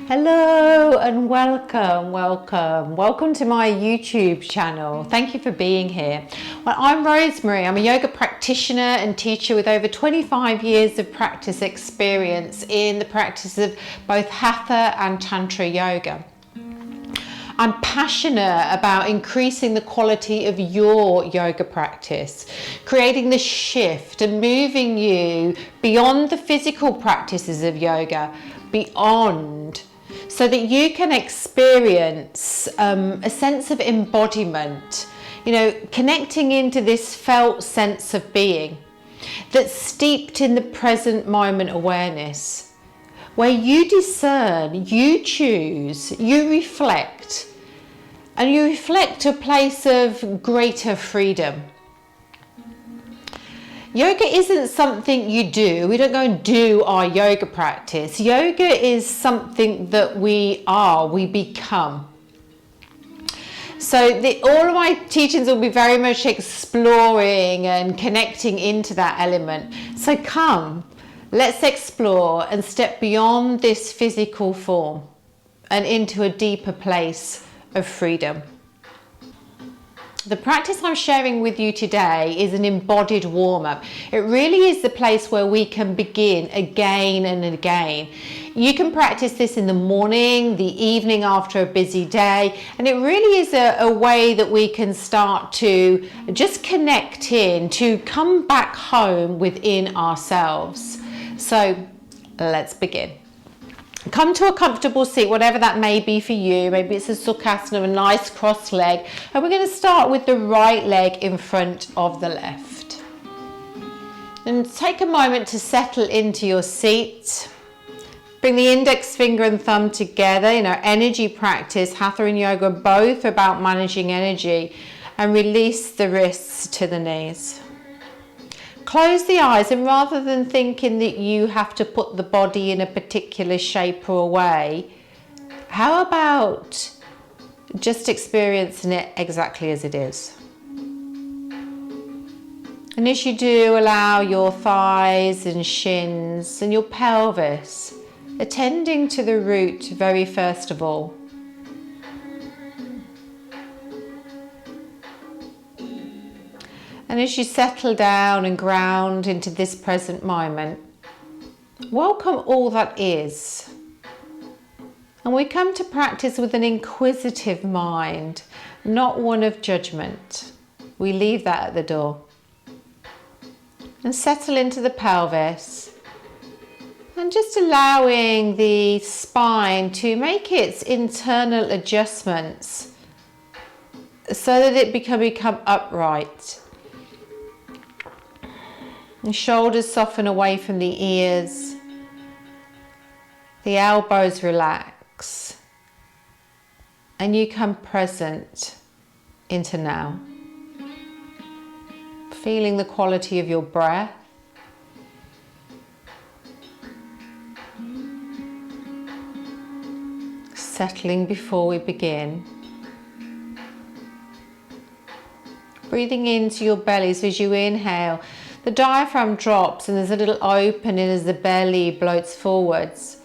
Hello and welcome to my YouTube channel. Thank you for being here. Well, I'm Rosemary. I'm a yoga practitioner and teacher with over 25 years of practice experience in the practice of both Hatha and Tantra yoga. I'm passionate about increasing the quality of your yoga practice, creating the shift and moving you beyond the physical practices of yoga, beyond, so that you can experience a sense of embodiment, connecting into this felt sense of being that's steeped in the present moment awareness, where you discern, you choose, you reflect, and you reflect to a place of greater freedom. Yoga isn't something you do. We don't go and do our yoga practice. Yoga is something that we are, we become. So all of my teachings will be very much exploring and connecting into that element. So come, let's explore and step beyond this physical form and into a deeper place of freedom. The practice I'm sharing with you today is an embodied warm-up. It really is the place where we can begin again and again. You can practice this in the morning, the evening after a busy day, and it really is a way that we can start to just connect in, to come back home within ourselves. So let's begin. Come to a comfortable seat, whatever that may be for you. Maybe it's a sukhasana, a nice crossed leg. And we're going to start with the right leg in front of the left. And take a moment to settle into your seat. Bring the index finger and thumb together. Energy practice, Hatha and yoga are both about managing energy. And release the wrists to the knees. Close the eyes, and rather than thinking that you have to put the body in a particular shape or way, how about just experiencing it exactly as it is? And as you do, allow your thighs and shins and your pelvis, attending to the root very first of all. And as you settle down and ground into this present moment, welcome all that is. And we come to practice with an inquisitive mind, not one of judgment. We leave that at the door. And settle into the pelvis. And just allowing the spine to make its internal adjustments so that it can become upright. The shoulders soften away from the ears. The elbows relax. And you come present into now. Feeling the quality of your breath. Settling before we begin. Breathing into your belly, so as you inhale, the diaphragm drops and there's a little opening as the belly bloats forwards.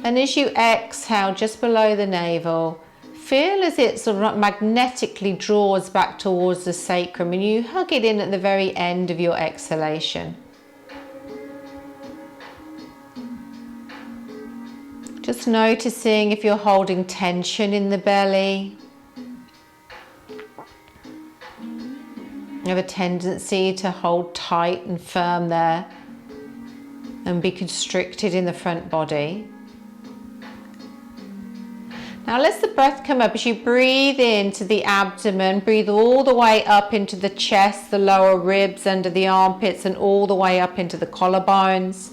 And as you exhale just below the navel, feel as it sort of magnetically draws back towards the sacrum, and you hug it in at the very end of your exhalation. Just noticing if you're holding tension in the belly. You have a tendency to hold tight and firm there and be constricted in the front body. Now let the breath come up as you breathe into the abdomen, breathe all the way up into the chest, the lower ribs, under the armpits, and all the way up into the collarbones.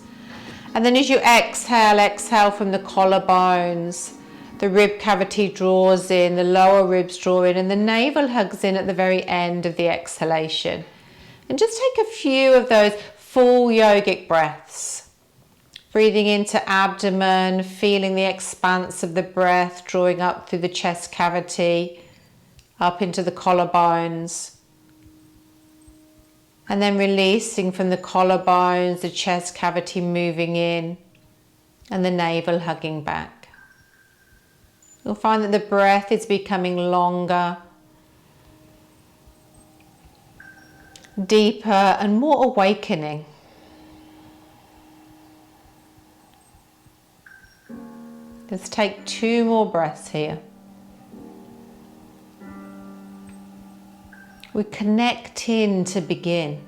And then as you exhale from the collarbones, the rib cavity draws in, the lower ribs draw in, and the navel hugs in at the very end of the exhalation. And just take a few of those full yogic breaths. Breathing into abdomen, feeling the expanse of the breath drawing up through the chest cavity, up into the collarbones. And then releasing from the collarbones, the chest cavity moving in, and the navel hugging back. You'll find that the breath is becoming longer, deeper, and more awakening. Let's take 2 more breaths here. We connect in to begin.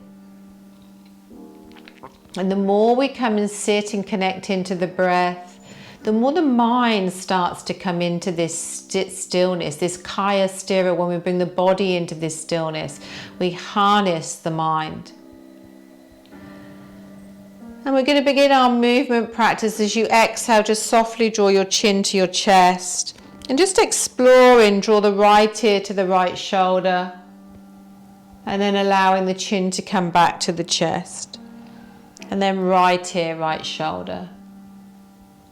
And the more we come and sit and connect into the breath, the more the mind starts to come into this stillness, this kaya sthira. When we bring the body into this stillness, we harness the mind. And we're going to begin our movement practice. As you exhale, just softly draw your chin to your chest. And just exploring, draw the right ear to the right shoulder. And then allowing the chin to come back to the chest. And then right ear, right shoulder.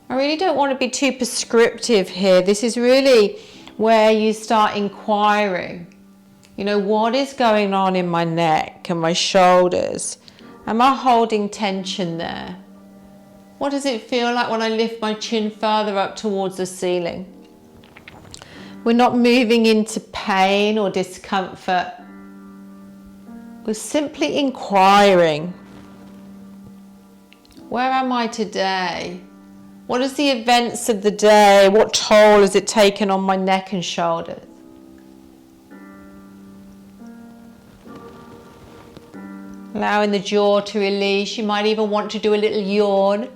I really don't want to be too prescriptive here. This is really where you start inquiring. You know, what is going on in my neck and my shoulders? Am I holding tension there? What does it feel like when I lift my chin further up towards the ceiling? We're not moving into pain or discomfort. We're simply inquiring. Where am I today? What is the events of the day? What toll has it taken on my neck and shoulders? Allowing the jaw to release. You might even want to do a little yawn.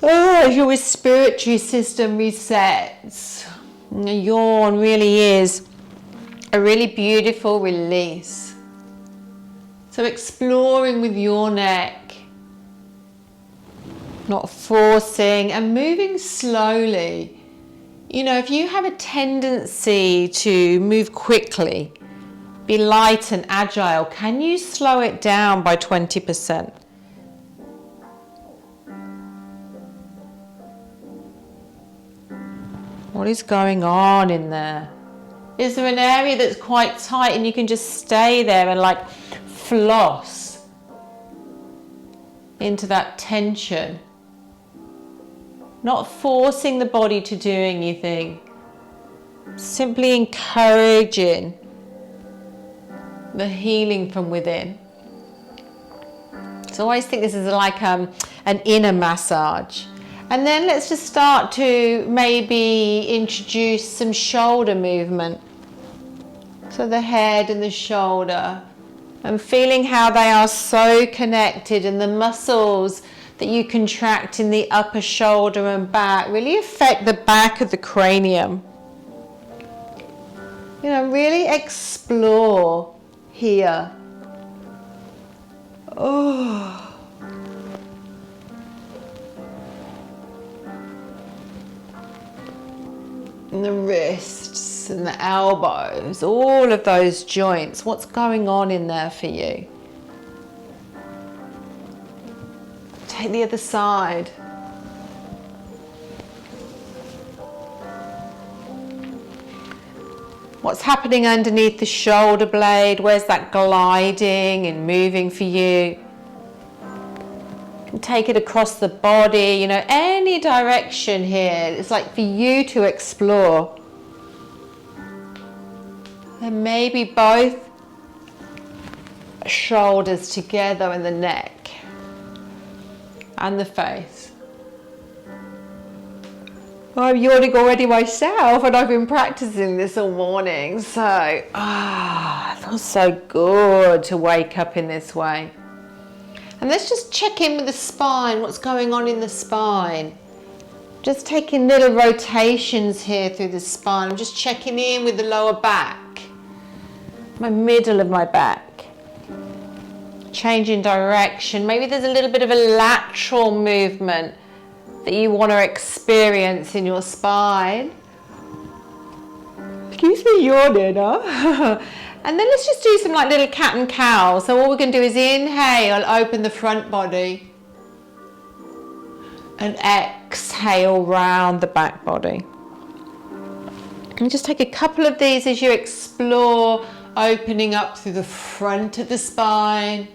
As your respiratory system resets. And a yawn really is a really beautiful release. So exploring with your neck. Not forcing and moving slowly. You know, if you have a tendency to move quickly, be light and agile, can you slow it down by 20%? What is going on in there? Is there an area that's quite tight and you can just stay there and like floss into that tension? Not forcing the body to do anything. Simply encouraging the healing from within. So I always think this is like an inner massage. And then let's just start to maybe introduce some shoulder movement. So the head and the shoulder. And feeling how they are so connected, and the muscles that you contract in the upper shoulder and back really affect the back of the cranium. You know, really explore here. Oh. And the wrists and the elbows, all of those joints. What's going on in there for you? Take the other side. What's happening underneath the shoulder blade? Where's that gliding and moving for you? And take it across the body, you know, any direction here. It's like for you to explore. And maybe both shoulders together and the neck. And the face. I'm yawning already myself, and I've been practicing this all morning, so it feels so good to wake up in this way. And let's just check in with the spine, what's going on in the spine. Just taking little rotations here through the spine. I'm just checking in with the lower back, my middle of my back. Changing direction. Maybe there's a little bit of a lateral movement that you want to experience in your spine. Excuse me, yawning, huh? And then let's just do some like little cat and cow. So all we're going to do is inhale, open the front body. And exhale, round the back body. And just take a couple of these as you explore, opening up through the front of the spine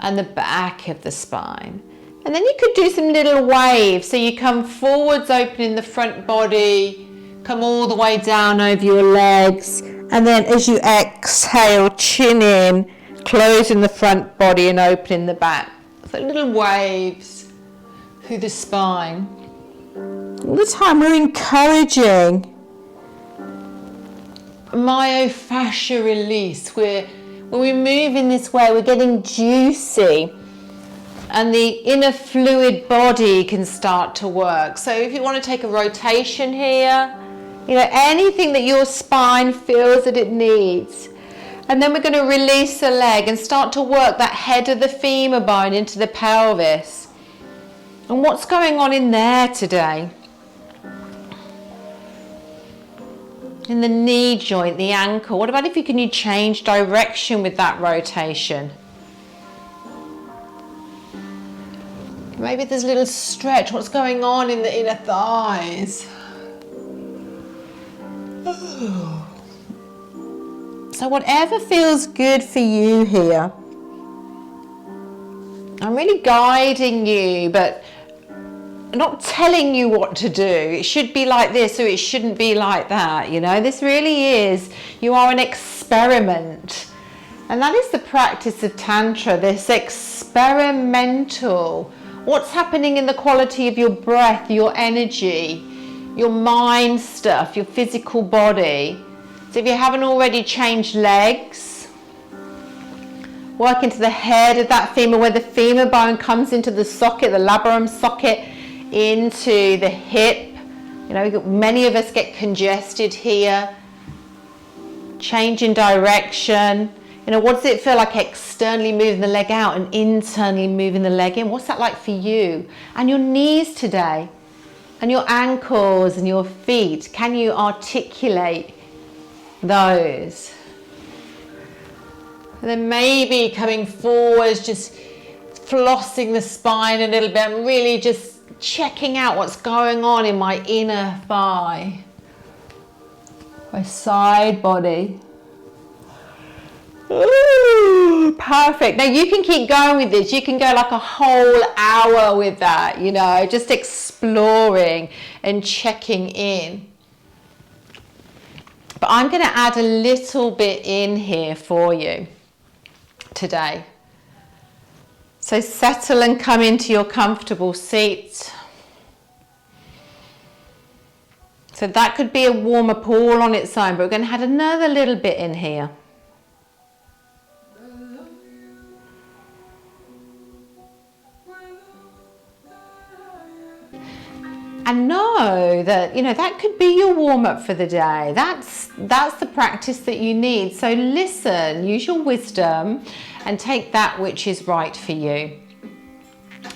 and the back of the spine. And then you could do some little waves. So you come forwards, opening the front body, come all the way down over your legs. And then as you exhale, chin in, closing the front body and opening the back. So little waves through the spine. All the time we're encouraging myofascial release. When we move in this way, we're getting juicy. And the inner fluid body can start to work. So if you want to take a rotation here, you know, anything that your spine feels that it needs. And then we're going to release the leg and start to work that head of the femur bone into the pelvis. And what's going on in there today? In the knee joint, the ankle. What about if you can change direction with that rotation? Maybe there's a little stretch. What's going on in the inner thighs? So whatever feels good for you here. I'm really guiding you, but not telling you what to do. It should be like this or it shouldn't be like that. You know, this really is, you are an experiment. And that is the practice of Tantra, this experimental. What's happening in the quality of your breath, your energy, your mind stuff, your physical body. So if you haven't already changed legs, work into the head of that femur where the femur bone comes into the socket, the labrum socket, into the hip. You know, many of us get congested here. Change in direction. You know, what does it feel like externally moving the leg out and internally moving the leg in? What's that like for you? And your knees today, and your ankles and your feet. Can you articulate those? And then maybe coming forwards, just flossing the spine a little bit and really just checking out what's going on in my inner thigh, my side body. Ooh, perfect. Now you can keep going with this. You can go like a whole hour with that, you know, just exploring and checking in. But I'm going to add a little bit in here for you today. So settle and come into your comfortable seat. So that could be a warm up all on its own, but we're going to add another little bit in here. And know that, you know, that could be your warm-up for the day. That's the practice that you need. So listen, use your wisdom and take that which is right for you.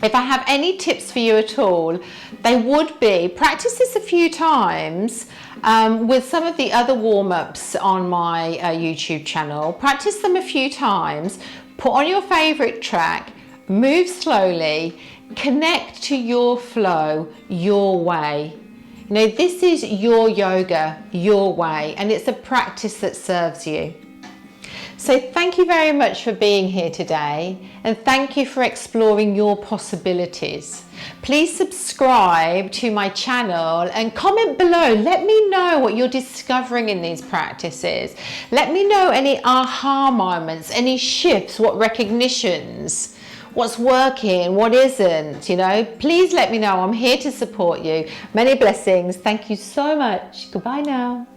If I have any tips for you at all, they would be practice this a few times with some of the other warm-ups on my YouTube channel. Practice them a few times, put on your favorite track, move slowly, connect to your flow, your way. You know, this is your yoga, your way, and it's a practice that serves you. So thank you very much for being here today, and thank you for exploring your possibilities. Please subscribe to my channel and comment below. Let me know what you're discovering in these practices. Let me know any aha moments, any shifts, what recognitions, what's working, what isn't, you know. Please let me know. I'm here to support you. Many blessings. Thank you so much. Goodbye now.